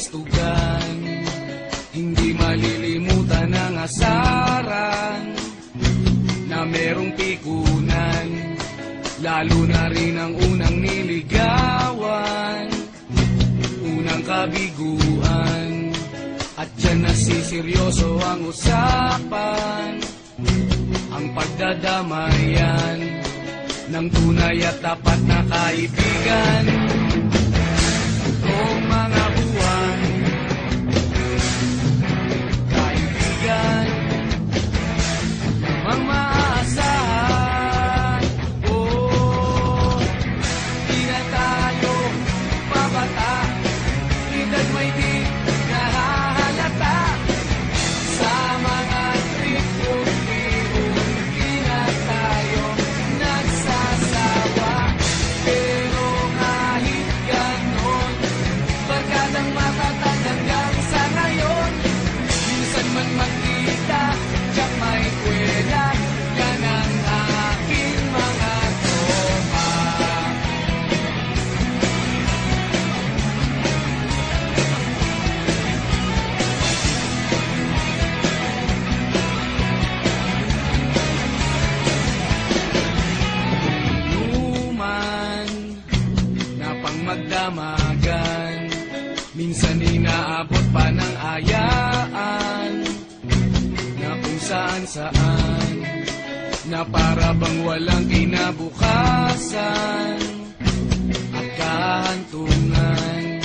kabulastugan, hindi malilimutan ang asaran na merong pikunan, lalo na rin ang unang niligawan, unang kabiguan. At dyan nasiseryoso ang usapan, ang pagdadamayan ng tunay at tapat na kaibigan. Kung mga buwan, kaibigan, namang maaasahan. Oh, di na tayo babata, edad may di nahahalata. Sa mga trip-trip-trip, di na tayo nagsasawa. Pero kahit ganon, barkadang matatag hanggang sa ngayon. Minsan man magkita, tiyak may kwela, yan ang aking mga tropa. Inuman na pang magdamagan, minsan inaabot pa ng ayaan, na kung saan-saan, na para bang walang kinabukasan at kahantungan.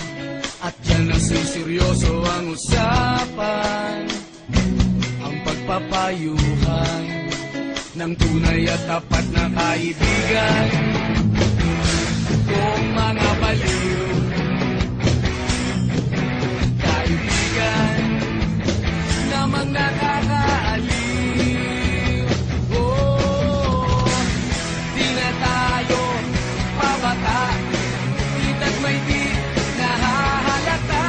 At yan na seryoso ang usapan, ang pagpapayuhan ng tunay at tapat na kaibigan. Kung mga baliw, kaibigan, namang nakakaaliw. Oh, di na tayo pabata, edad may di nahahalata.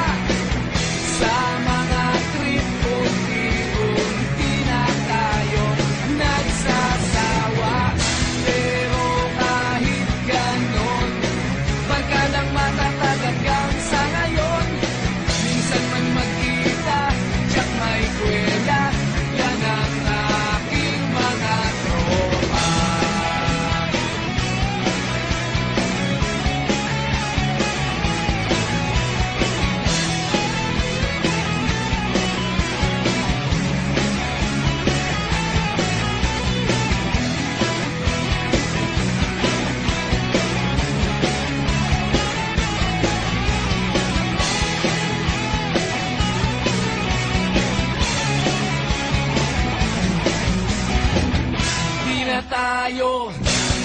Sa mga trip-trip-trip, di na tayo nagsasawa. Pero kahit ganon, barkadang matatag hanggang sa ngayon. Minsan man magkita, tiyak may kwela, yan ang aking mga tropa. Di na tayo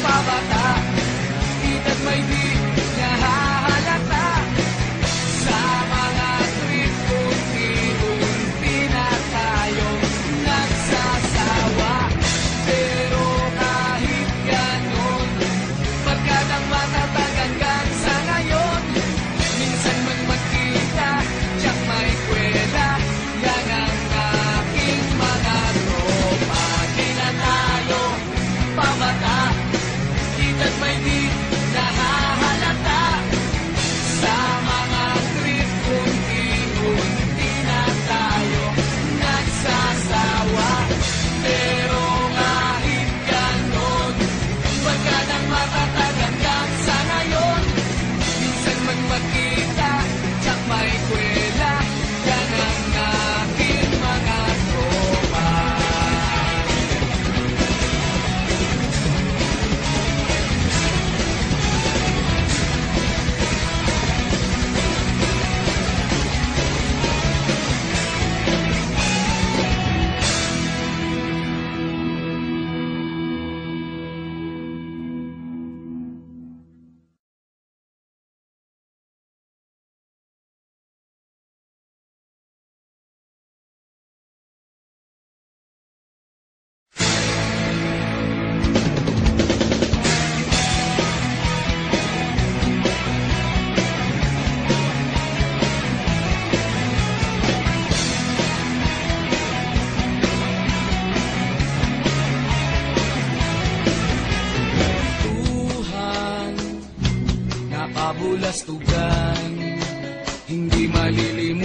pabata, edad may di nahahalata. Sa mga trip-trip-trip, di na tayo nagsasawa. Pero kahit ganon, barkadang matatag hanggang sa ngayon. Minsan man magkita, tiyak may kwela, yan ang aking mga tropa. Di na tayo pabata, edad may di nahahalata. Sa mga trip-trip-trip, di na tayo nagsasawa. Pero kahit ganon, barkadang matatag hanggang sa ngayon. Minsan man magkita, tiyak may kwela, yan ang aking mga tropa. kabulastugan, hindi malilimutan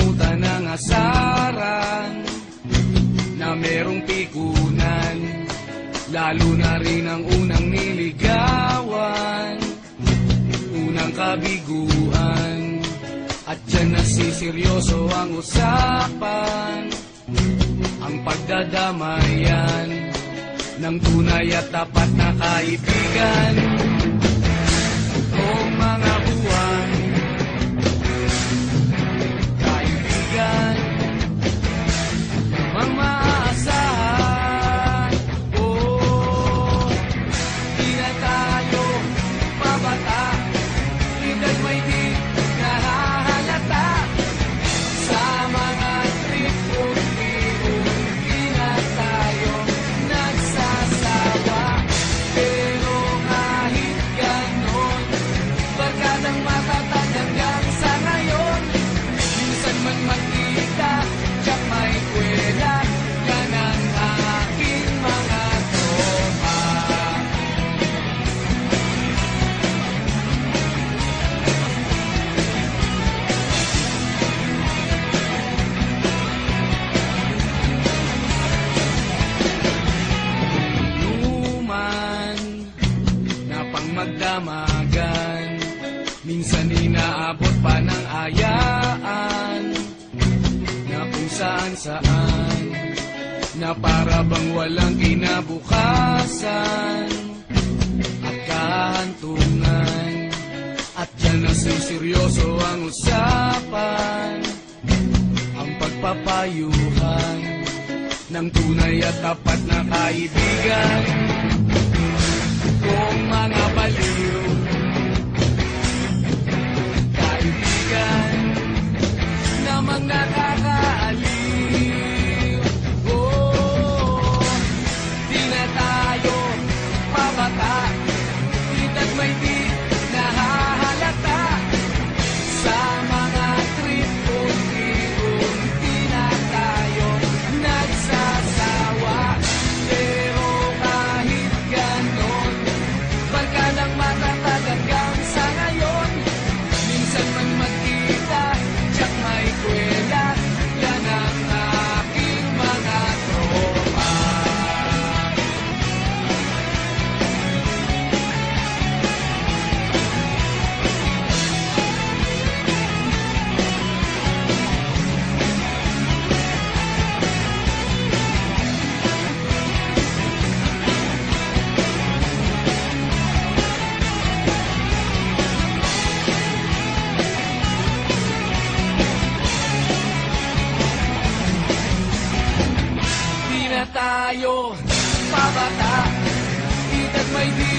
Lalo na rin ang unang niligawan, unang kabiguan. At dyan nasiseryoso ang usapan, ang pagdadamayan ng tunay at tapat na kaibigan. Noong mga buwan, kaibigan, ang maaasahan. Oh, di na tayo pabata, edad may di nahahalata. Sa mga trip-unti-unti na tayo nagsasawa. Pero kahit ganon, barkadang matatag hanggang sa ngayon. Minsan man magkita, tiyak may kwela, yan ang aking mga tropa. Luman na pang magdamagan, minsan inaabot pa ng ayaan, na kung saan-saan, na para bang walang kinabukasan at kahantungan. At dyan na seryoso ang usapan, ang pagpapayuhan ng tunay at tapat na kaibigan. Kung mga baliw, kaibigan, namang nakakaaliw. Oh, di na tayo pabata, edad may di nahahalata. Sa mga trip, unti-unti na tayo nagsasawa. Pero kahit ganon, barkadang matatag hanggang sa ngayon. Minsan man magkita, tiyak may kwela, yan ang aking mga tropa. Di na tayo pabata, edad may di